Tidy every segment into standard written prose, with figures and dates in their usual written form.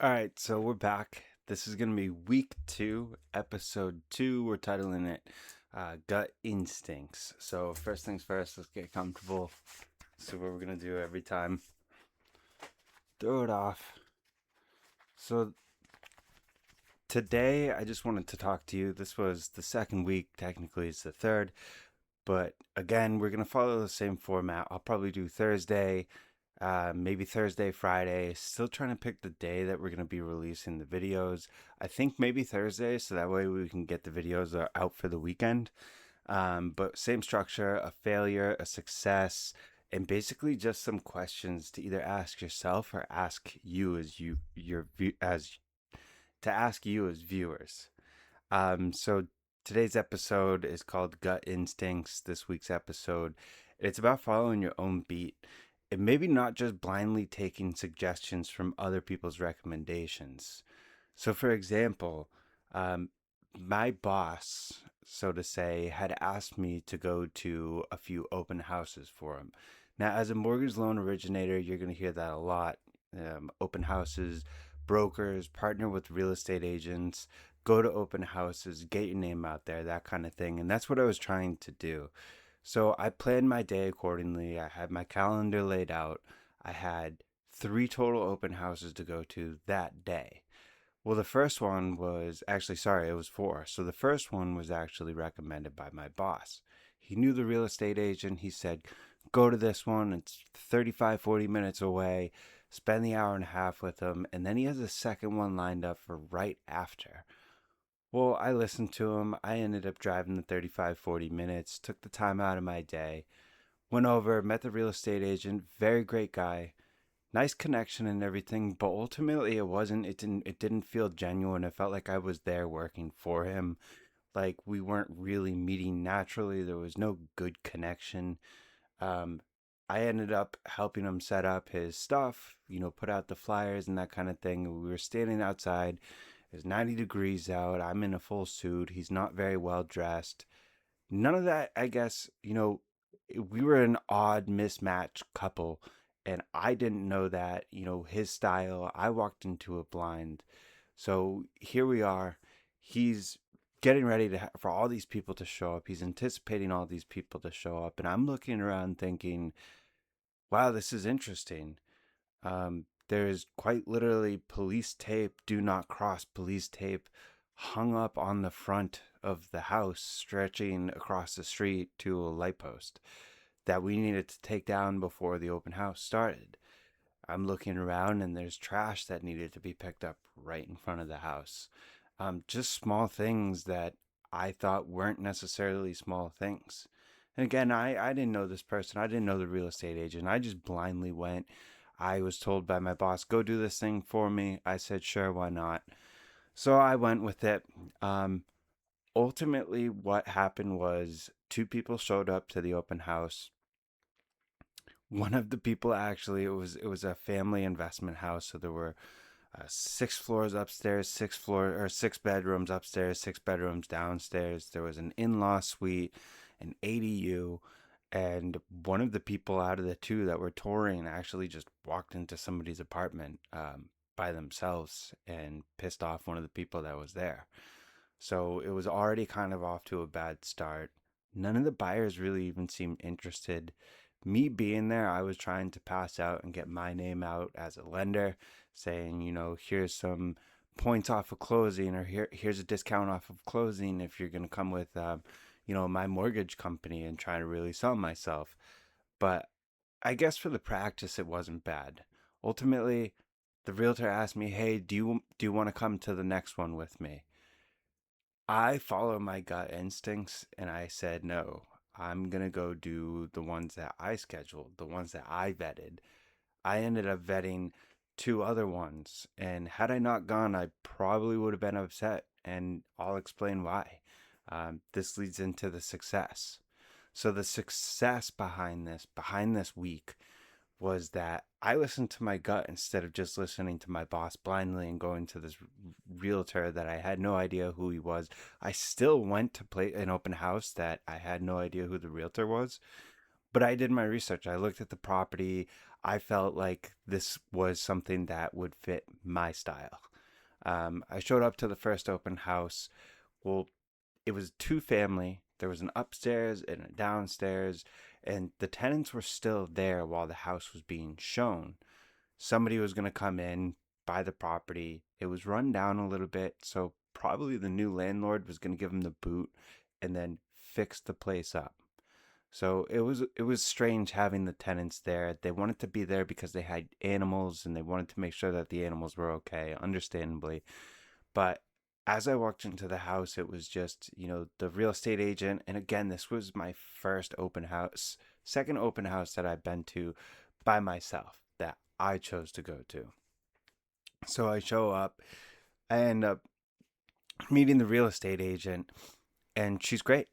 All right, so we're back. This is going to be week 2, episode 2. We're titling it Gut Instincts. So, first things first, let's get comfortable. See what we're going to do every time. Throw it off. So, today I just wanted to talk to you. This was the second week, technically, it's the third. But again, we're going to follow the same format. I'll probably do Thursday, maybe Thursday, Friday. Still trying to pick the day that we're going to be releasing the videos. I think maybe Thursday, so that way we can get the videos out for the weekend. But same structure, a failure, a success, and basically just some questions to either ask yourself or ask you as to ask you as viewers. So today's episode is called Gut Instincts. This week's episode, it's about following your own beat and maybe not just blindly taking suggestions from other people's recommendations. So, for example, um, my boss, so to say, had asked me to go to a few open houses for him. Now, as a mortgage loan originator, you're going to hear that a lot. Open houses, brokers, partner with real estate agents, go to open houses, get your name out there, that kind of thing. And that's what I was trying to do. So I planned my day accordingly. I had my calendar laid out. I had 3 total open houses to go to that day. Well, the first one was actually, sorry, it was 4. So the first one was actually recommended by my boss. He knew the real estate agent. He said, go to this one. It's 35, 40 minutes away. Spend the hour and a half with him. And then he has a second one lined up for right after. Well, I listened to him. I ended up driving the 35, 40 minutes, took the time out of my day, went over, met the real estate agent, very great guy, nice connection and everything, but ultimately it didn't feel genuine. It felt like I was there working for him. Like we weren't really meeting naturally. There was no good connection. Um I ended up helping him set up his stuff, put out the flyers and that kind of thing. We were standing outside. It's 90 degrees out. I'm in a full suit. He's not very well dressed. None of that, I guess, we were an odd mismatched couple, and I didn't know that, his style. I walked into a blind. So here we are. He's getting ready for all these people to show up. He's anticipating all these people to show up, and I'm looking around thinking, wow, this is interesting. There's quite literally police tape, do not cross police tape, hung up on the front of the house, stretching across the street to a light post that we needed to take down before the open house started. I'm looking around and there's trash that needed to be picked up right in front of the house. Just small things that I thought weren't necessarily small things. And again, I didn't know this person. I didn't know the real estate agent. I just blindly went. I was told by my boss, go do this thing for me. I said, sure, why not? So I went with it. Um, Ultimately, what happened was 2 people showed up to the open house. One of the people actually, it was a family investment house, so there were 6 floors upstairs, 6 bedrooms upstairs, 6 bedrooms downstairs. There was an in-law suite, an ADU, and one of the people out of the 2 that were touring actually just walked into somebody's apartment by themselves and pissed off one of the people that was there. So it was already kind of off to a bad start. None of the buyers really even seemed interested. Me being there, I was trying to pass out and get my name out as a lender, saying, here's some points off of closing, or here's a discount off of closing if you're going to come with, my mortgage company, and trying to really sell myself. But I guess for the practice, it wasn't bad. Ultimately, the realtor asked me, hey, do you want to come to the next one with me? I follow my gut instincts and I said, no, I'm going to go do the ones that I scheduled, the ones that I vetted. I ended up vetting 2 other ones. And had I not gone, I probably would have been upset. And I'll explain why. This leads into the success. So, the success behind this week, was that I listened to my gut instead of just listening to my boss blindly and going to this realtor that I had no idea who he was. I still went to play an open house that I had no idea who the realtor was, but I did my research. I looked at the property. I felt like this was something that would fit my style. I showed up to the first open house. Well, it was two family. There was an upstairs and a downstairs, and the tenants were still there while the house was being shown. Somebody was going to come in, buy the property. It was run down a little bit, so probably the new landlord was going to give them the boot and then fix the place up. So it was strange having the tenants there. They wanted to be there because they had animals and they wanted to make sure that the animals were okay, understandably. But as I walked into the house, it was just, the real estate agent. And again, this was my first open house, second open house that I've been to by myself that I chose to go to. So I show up, I end up meeting the real estate agent, and she's great.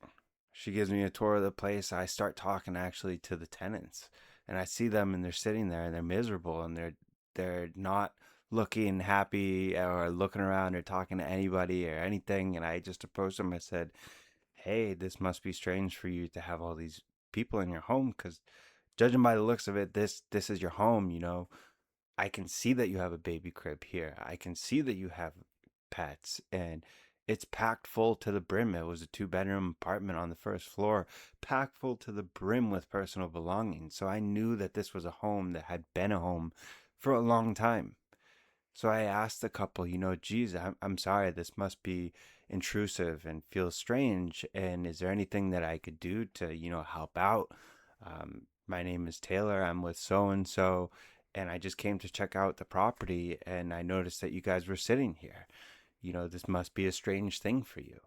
She gives me a tour of the place. I start talking actually to the tenants, and I see them and they're sitting there and they're miserable and they're not looking happy or looking around or talking to anybody or anything. And I just approached them. I said, "Hey, this must be strange for you to have all these people in your home, because judging by the looks of it, this is your home. I can see that you have a baby crib here. I can see that you have pets, and it's packed full to the brim. It was a two-bedroom apartment on the first floor, packed full to the brim with personal belongings. So I knew that this was a home that had been a home for a long time. So I asked the couple, geez, I'm sorry, this must be intrusive and feels strange. And is there anything that I could do to, help out? My name is Taylor. I'm with so and so, and I just came to check out the property, and I noticed that you guys were sitting here. This must be a strange thing for you.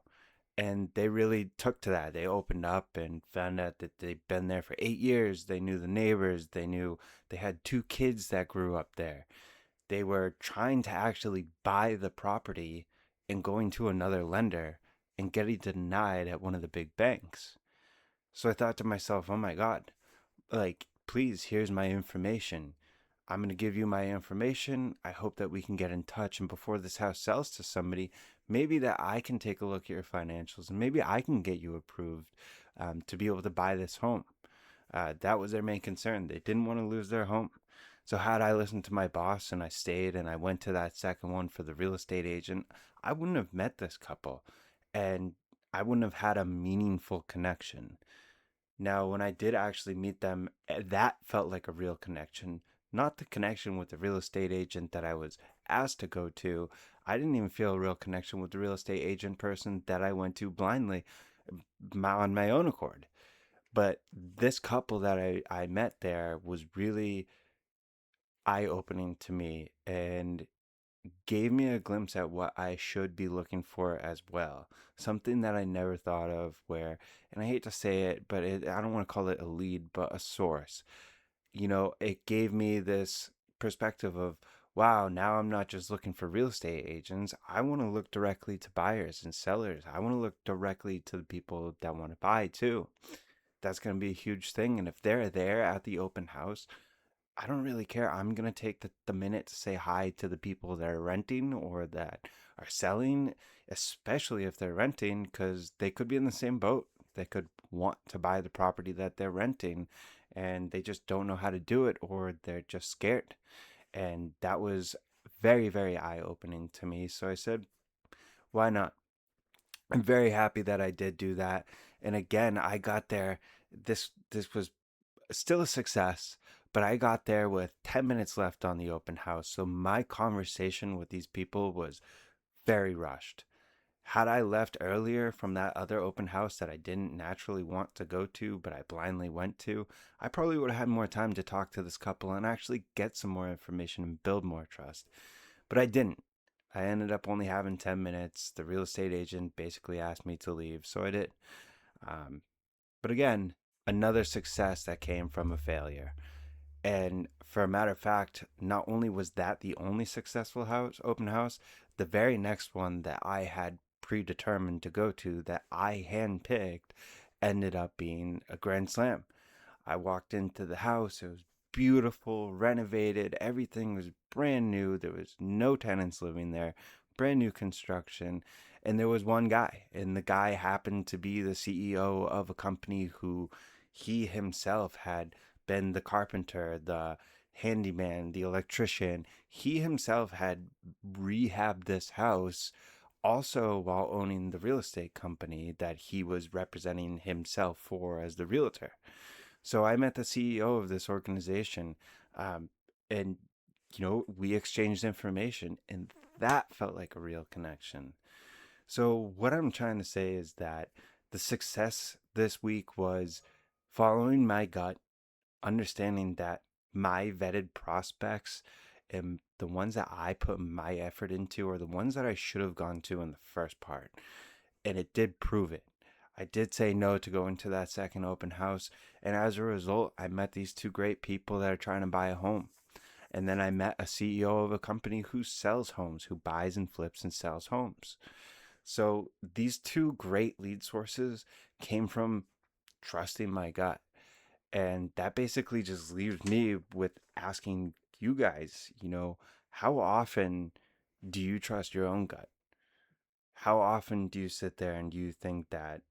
And they really took to that. They opened up and found out that they'd been there for 8 years. They knew the neighbors. They knew they had two kids that grew up there. They were trying to actually buy the property and going to another lender and getting denied at one of the big banks. So I thought to myself, oh my God, like, please, here's my information. I'm going to give you my information. I hope that we can get in touch. And before this house sells to somebody, maybe that I can take a look at your financials and maybe I can get you approved to be able to buy this home. That was their main concern. They didn't want to lose their home. So had I listened to my boss and I stayed and I went to that second one for the real estate agent, I wouldn't have met this couple and I wouldn't have had a meaningful connection. Now, when I did actually meet them, that felt like a real connection, not the connection with the real estate agent that I was asked to go to. I didn't even feel a real connection with the real estate agent person that I went to blindly on my own accord. But this couple that I met there was really eye opening to me and gave me a glimpse at what I should be looking for as well. Something that I never thought of, where, and I hate to say it, but I don't want to call it a lead, but a source. It gave me this perspective of, wow, now I'm not just looking for real estate agents. I want to look directly to buyers and sellers. I want to look directly to the people that want to buy too. That's going to be a huge thing. And if they're there at the open house, I don't really care. I'm going to take the minute to say hi to the people that are renting or that are selling, especially if they're renting, because they could be in the same boat. They could want to buy the property that they're renting and they just don't know how to do it, or they're just scared. And that was very, very eye opening to me. So I said, why not? I'm very happy that I did do that. And again, I got there. This was still a success, but I got there with 10 minutes left on the open house. So my conversation with these people was very rushed. Had I left earlier from that other open house that I didn't naturally want to go to, but I blindly went to, I probably would have had more time to talk to this couple and actually get some more information and build more trust. But I didn't. I ended up only having 10 minutes. The real estate agent basically asked me to leave, so I did. Um, but again, another success that came from a failure. And for a matter of fact, not only was that the only successful open house, the very next one that I had predetermined to go to, that I handpicked, ended up being a grand slam. I walked into the house. It was beautiful, renovated. Everything was brand new. There was no tenants living there, brand new construction. And there was one guy, and the guy happened to be the CEO of a company who he himself had been the carpenter, the handyman, the electrician, he himself had rehabbed this house also while owning the real estate company that he was representing himself for as the realtor. So I met the CEO of this organization, um, and we exchanged information, and that felt like a real connection. So what I'm trying to say is that the success this week was following my gut, understanding that my vetted prospects and the ones that I put my effort into are the ones that I should have gone to in the first part. And it did prove it. I did say no to go into that second open house. And as a result, I met these two great people that are trying to buy a home. And then I met a CEO of a company who sells homes, who buys and flips and sells homes. So these two great lead sources came from trusting my gut. And that basically just leaves me with asking you guys, how often do you trust your own gut? How often do you sit there and you think that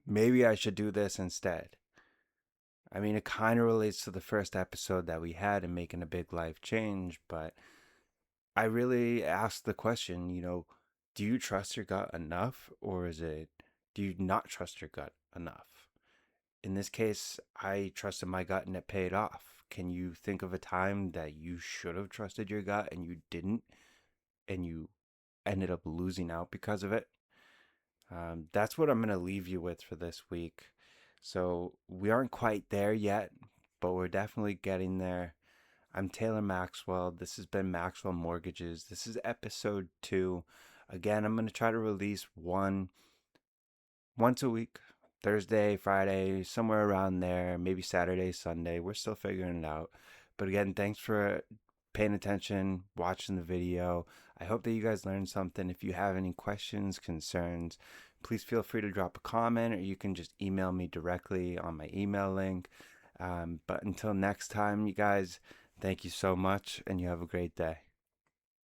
maybe I should do this instead? I mean, it kind of relates to the first episode that we had in making a big life change, but I really asked the question, do you trust your gut enough, or do you not trust your gut enough? In this case, I trusted my gut and it paid off. Can you think of a time that you should have trusted your gut and you didn't, and you ended up losing out because of it? That's what I'm going to leave you with for this week. So we aren't quite there yet, but we're definitely getting there. I'm Taylor Maxwell. This has been Maxwell Mortgages. This is episode 2. Again, I'm going to try to release one once a week. Thursday, Friday, somewhere around there, maybe Saturday, Sunday. We're still figuring it out. But again, thanks for paying attention, watching the video. I hope that you guys learned something. If you have any questions, concerns, please feel free to drop a comment, or you can just email me directly on my email link. But until next time, you guys, thank you so much, and you have a great day.